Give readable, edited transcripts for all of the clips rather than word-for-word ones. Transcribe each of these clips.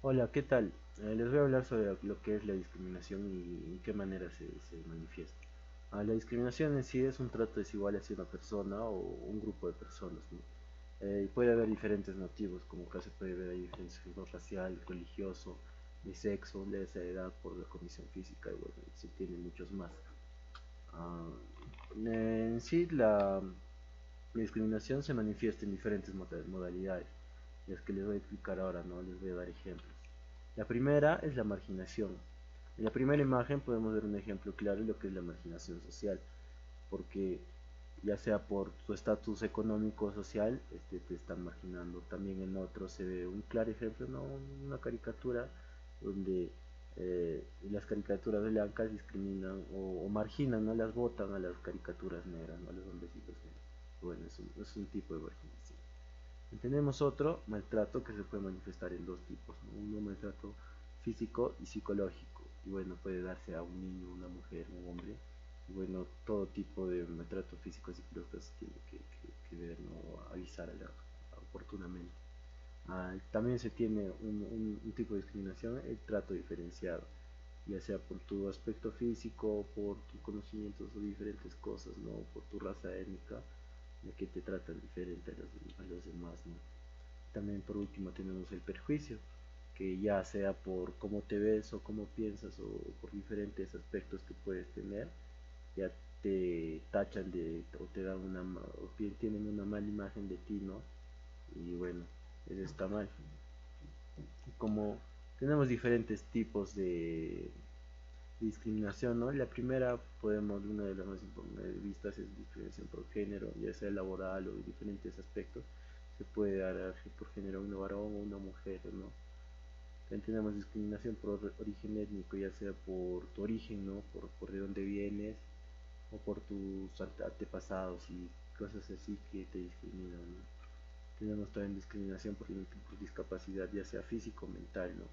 Hola, ¿qué tal? Les voy a hablar sobre lo que es la discriminación y en qué manera se manifiesta. La discriminación en sí es un trato desigual hacia una persona o un grupo de personas, ¿no? Y puede haber diferentes motivos, como acá se puede ver ahí diferencias racial, religioso, de sexo, de esa edad, por la condición física, y bueno, se tienen muchos más. Ah, en sí, la discriminación se manifiesta en diferentes modalidades, las que les voy a explicar ahora, ¿no? Les voy a dar ejemplos. La primera es la marginación. En la primera imagen podemos ver un ejemplo claro de lo que es la marginación social, porque ya sea por tu estatus económico o social, te están marginando. También en otro se ve un claro ejemplo, ¿no? Una caricatura donde las caricaturas blancas discriminan o marginan, no las votan a las caricaturas negras, ¿no? A los hombrecitos negros. Bueno, es un tipo de marginación. Tenemos otro maltrato que se puede manifestar en dos tipos, ¿no? Uno, maltrato físico y psicológico. Y bueno, puede darse a un niño, una mujer, un hombre. Y bueno, todo tipo de maltrato físico y psicológico se tiene que ver, ¿no? Avisar oportunamente. También se tiene un tipo de discriminación, el trato diferenciado, ya sea por tu aspecto físico, por tus conocimientos o diferentes cosas, ¿no? Por tu raza étnica, ya que te tratan diferente a los demás, ¿no? También por último tenemos el perjuicio, que ya sea por cómo te ves o cómo piensas o por diferentes aspectos que puedes tener, ya te tachan o te dan o tienen una mala imagen de ti, ¿no? Y bueno, eso está mal. Como tenemos diferentes tipos de discriminación, ¿no? La primera, una de las más vistas es discriminación por género, ya sea laboral o en diferentes aspectos. Se puede dar por género a un varón o una mujer, ¿no? También tenemos discriminación por origen étnico, ya sea por tu origen, ¿no? Por de dónde vienes o por tus antepasados y cosas así que te discriminan, ¿no? Tenemos también discriminación por discapacidad, ya sea físico o mental, ¿no?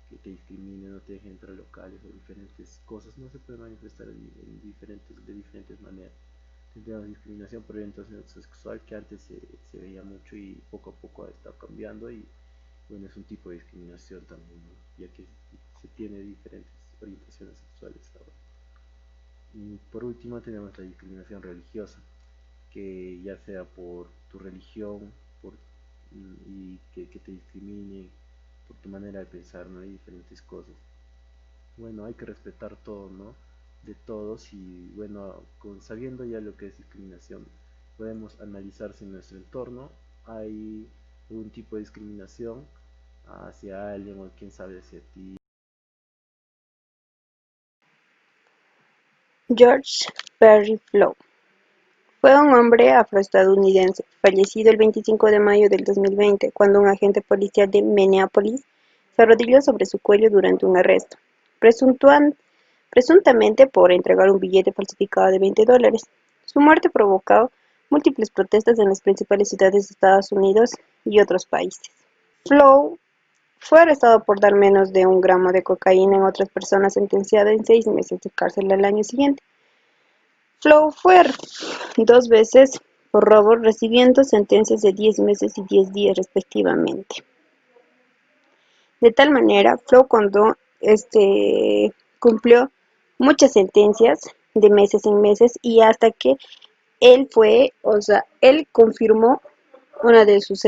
Que te discriminen, no te dejen entrar a locales o diferentes cosas, no se puede manifestar de diferentes maneras. Tenemos discriminación por orientación sexual, que antes se veía mucho y poco a poco ha estado cambiando, y bueno, es un tipo de discriminación también, ¿no? Ya que se tiene diferentes orientaciones sexuales ahora. Y por último tenemos la discriminación religiosa, que ya sea por tu religión, y que te discrimine por tu manera de pensar, ¿no? Hay diferentes cosas. Bueno, hay que respetar todo, ¿no? De todos, y bueno, sabiendo ya lo que es discriminación, podemos analizar si en nuestro entorno hay algún tipo de discriminación hacia alguien, o quién sabe hacia ti. George Perry Flow fue un hombre afroestadounidense, fallecido el 25 de mayo del 2020, cuando un agente policial de Minneapolis se arrodilló sobre su cuello durante un arresto, presuntamente por entregar un billete falsificado de $20. Su muerte provocó múltiples protestas en las principales ciudades de Estados Unidos y otros países. Flow fue arrestado por dar menos de 1 gramo de cocaína en otras personas, sentenciado en 6 meses de cárcel al año siguiente. Flow fue 2 veces por robo, recibiendo sentencias de 10 meses y 10 días respectivamente. De tal manera, Flow cuando cumplió muchas sentencias de meses en meses, y hasta que él confirmó uno de sus,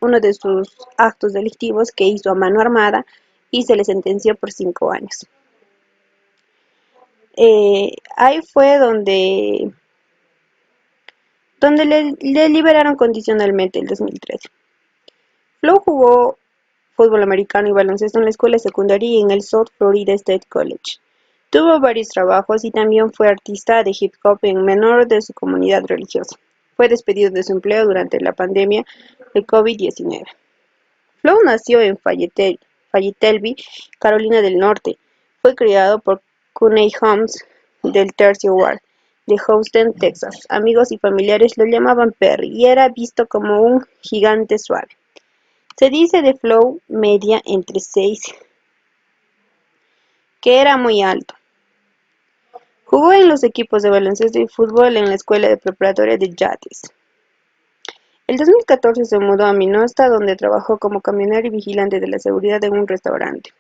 uno de sus actos delictivos que hizo a mano armada, y se le sentenció por 5 años. Ahí fue donde le liberaron condicionalmente el 2013. Flow jugó fútbol americano y baloncesto en la escuela secundaria y en el South Florida State College. Tuvo varios trabajos y también fue artista de hip hop en menor de su comunidad religiosa. Fue despedido de su empleo durante la pandemia del COVID-19. Flow nació en Fayetteville, Carolina del Norte. Fue criado por Courtney Holmes del Tercio Ward de Houston, Texas. Amigos y familiares lo llamaban Perry y era visto como un gigante suave. Se dice de Flow media entre 6, que era muy alto. Jugó en los equipos de baloncesto y fútbol en la escuela de preparatoria de Yates. El 2014 se mudó a Minnesota, donde trabajó como camionero y vigilante de la seguridad en un restaurante.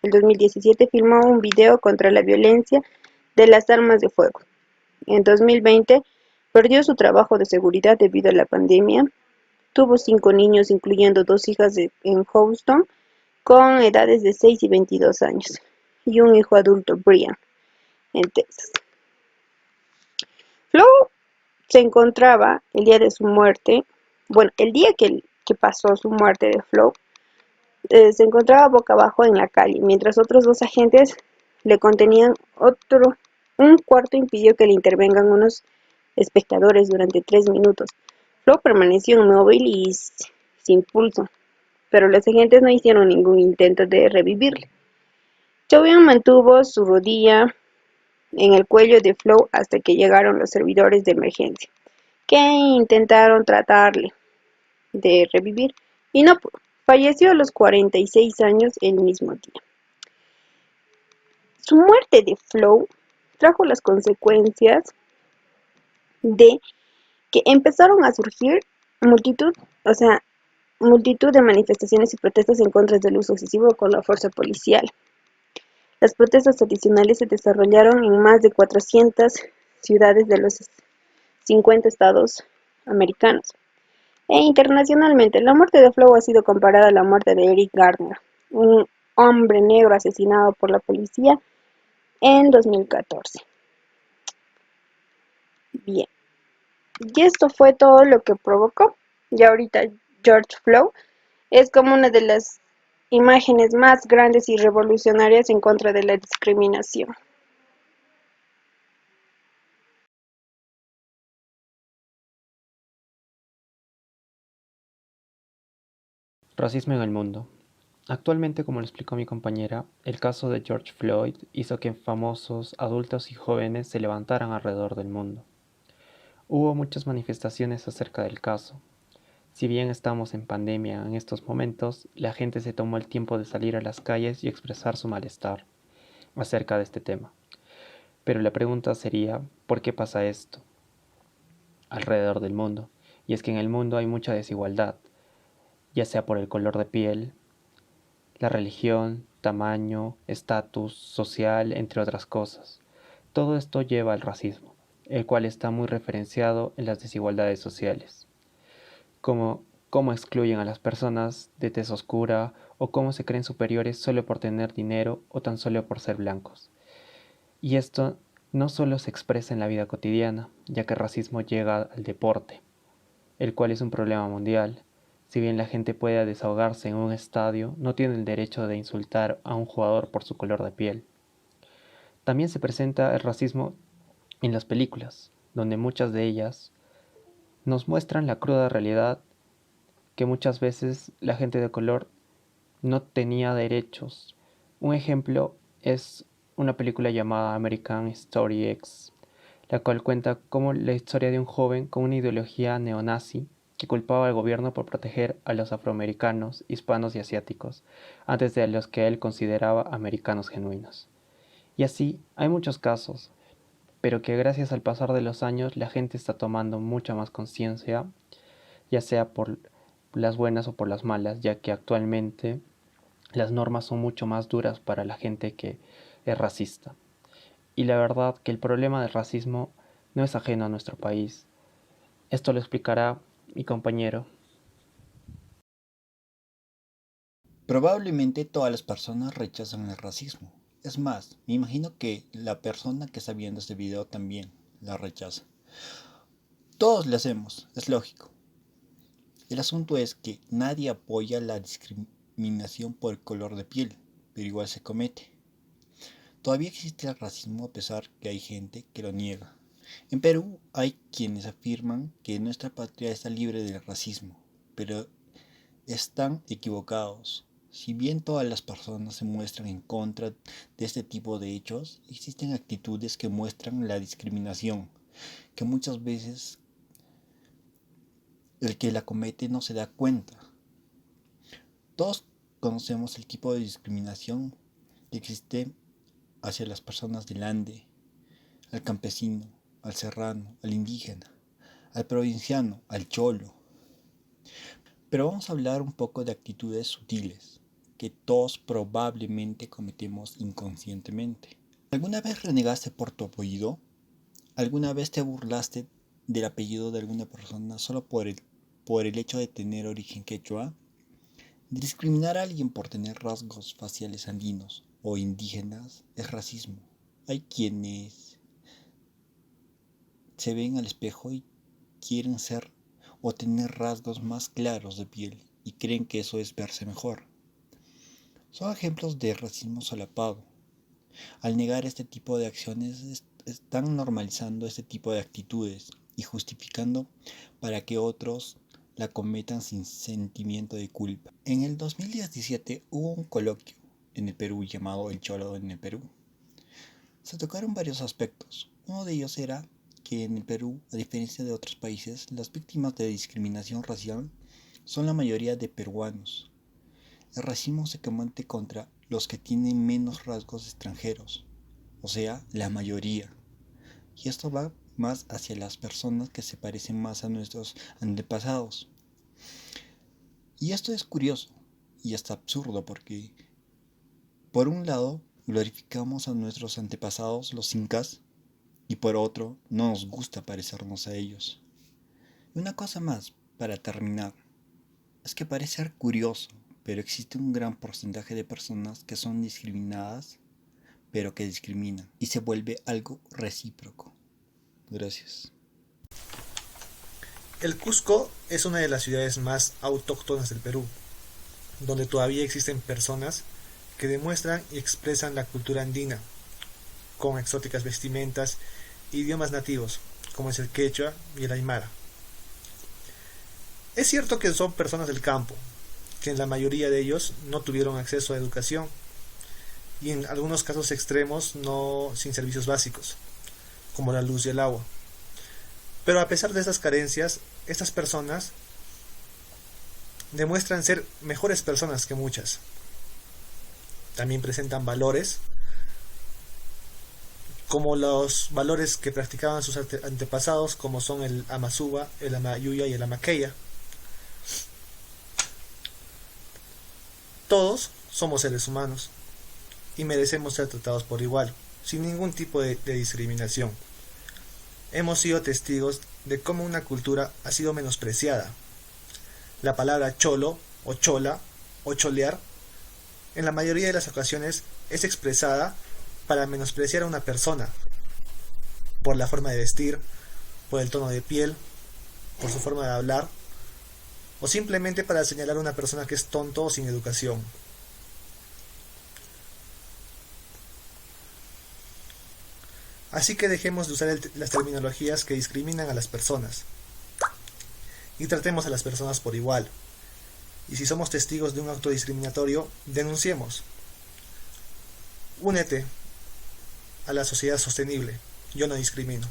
El 2017 filmó un video contra la violencia de las armas de fuego. En 2020 perdió su trabajo de seguridad debido a la pandemia. Tuvo 5 niños, incluyendo 2 hijas en Houston, con edades de 6 y 22 años, y un hijo adulto, Brian, en Texas. Flo se encontraba el día de su muerte, bueno, el día que pasó su muerte de Flo, se encontraba boca abajo en la calle, mientras otros 2 agentes le contenían. Un cuarto impidió que le intervengan unos espectadores durante 3 minutos. Flo permaneció inmóvil y sin pulso, pero los agentes no hicieron ningún intento de revivirle. Jovian mantuvo su rodilla en el cuello de Flo hasta que llegaron los servidores de emergencia, que intentaron tratarle de revivir y no pudo. Falleció a los 46 años el mismo día. Su muerte de Flo trajo las consecuencias de que empezaron a surgir multitud, o sea, multitud de manifestaciones y protestas en contra del uso excesivo con la fuerza policial. Las protestas adicionales se desarrollaron en más de 400 ciudades de los 50 estados americanos. E internacionalmente, la muerte de Flo ha sido comparada a la muerte de Eric Garner, un hombre negro asesinado por la policía en 2014. Bien, y esto fue todo lo que provocó. Y ahorita George Floyd es como una de las imágenes más grandes y revolucionarias en contra de la discriminación. Racismo en el mundo. Actualmente, como lo explicó mi compañera, el caso de George Floyd hizo que famosos, adultos y jóvenes se levantaran alrededor del mundo. Hubo muchas manifestaciones acerca del caso. Si bien estamos en pandemia en estos momentos, la gente se tomó el tiempo de salir a las calles y expresar su malestar acerca de este tema. Pero la pregunta sería, ¿por qué pasa esto alrededor del mundo? Y es que en el mundo hay mucha desigualdad, ya sea por el color de piel, la religión, tamaño, estatus social, entre otras cosas. Todo esto lleva al racismo, el cual está muy referenciado en las desigualdades sociales, como cómo excluyen a las personas de tez oscura o cómo se creen superiores solo por tener dinero o tan solo por ser blancos. Y esto no solo se expresa en la vida cotidiana, ya que el racismo llega al deporte, el cual es un problema mundial. Si bien la gente puede desahogarse en un estadio, no tiene el derecho de insultar a un jugador por su color de piel. También se presenta el racismo en las películas, donde muchas de ellas nos muestran la cruda realidad que muchas veces la gente de color no tenía derechos. Un ejemplo es una película llamada American Story X, la cual cuenta como la historia de un joven con una ideología neonazi que culpaba al gobierno por proteger a los afroamericanos, hispanos y asiáticos, antes de los que él consideraba americanos genuinos. Y así hay muchos casos, pero que gracias al pasar de los años la gente está tomando mucha más conciencia, ya sea por las buenas o por las malas, ya que actualmente las normas son mucho más duras para la gente que es racista. Y la verdad que el problema del racismo no es ajeno a nuestro país. Esto lo explicará mi compañero. Probablemente todas las personas rechazan el racismo. Es más, me imagino que la persona que está viendo este video también la rechaza. Todos lo hacemos, es lógico. El asunto es que nadie apoya la discriminación por el color de piel, pero igual se comete. Todavía existe el racismo a pesar que hay gente que lo niega. En Perú hay quienes afirman que nuestra patria está libre del racismo, pero están equivocados. Si bien todas las personas se muestran en contra de este tipo de hechos, existen actitudes que muestran la discriminación, que muchas veces el que la comete no se da cuenta. Todos conocemos el tipo de discriminación que existe hacia las personas del Ande, al campesino, al serrano, al indígena, al provinciano, al cholo. Pero vamos a hablar un poco de actitudes sutiles que todos probablemente cometemos inconscientemente. ¿Alguna vez renegaste por tu apellido? ¿Alguna vez te burlaste del apellido de alguna persona solo por el hecho de tener origen quechua? Discriminar a alguien por tener rasgos faciales andinos o indígenas es racismo. Hay quienes se ven al espejo y quieren ser o tener rasgos más claros de piel y creen que eso es verse mejor. Son ejemplos de racismo solapado. Al negar este tipo de acciones están normalizando este tipo de actitudes y justificando para que otros la cometan sin sentimiento de culpa. En el 2017 hubo un coloquio en el Perú llamado El Cholo en el Perú. Se tocaron varios aspectos. Uno de ellos era que en el Perú, a diferencia de otros países, las víctimas de discriminación racial son la mayoría de peruanos. El racismo se comete contra los que tienen menos rasgos extranjeros, o sea, la mayoría. Y esto va más hacia las personas que se parecen más a nuestros antepasados. Y esto es curioso y hasta absurdo porque, por un lado, glorificamos a nuestros antepasados, los incas, y por otro, no nos gusta parecernos a ellos. Y una cosa más, para terminar, es que parece ser curioso, pero existe un gran porcentaje de personas que son discriminadas, pero que discriminan, y se vuelve algo recíproco. Gracias. El Cusco es una de las ciudades más autóctonas del Perú, donde todavía existen personas que demuestran y expresan la cultura andina, con exóticas vestimentas e idiomas nativos, como es el quechua y el aymara. Es cierto que son personas del campo, que en la mayoría de ellos no tuvieron acceso a educación, y en algunos casos extremos no sin servicios básicos, como la luz y el agua. Pero a pesar de estas carencias, estas personas demuestran ser mejores personas que muchas. También presentan valores, como los valores que practicaban sus antepasados, como son el Amasuba, el Amayuya y el Amaqueya. Todos somos seres humanos y merecemos ser tratados por igual, sin ningún tipo de discriminación. Hemos sido testigos de cómo una cultura ha sido menospreciada. La palabra cholo o chola o cholear en la mayoría de las ocasiones es expresada para menospreciar a una persona por la forma de vestir, por el tono de piel, por su forma de hablar, o simplemente para señalar a una persona que es tonto o sin educación. Así que dejemos de usar las terminologías que discriminan a las personas y tratemos a las personas por igual. Y si somos testigos de un acto discriminatorio, denunciemos. Únete a la sociedad sostenible. Yo no discrimino.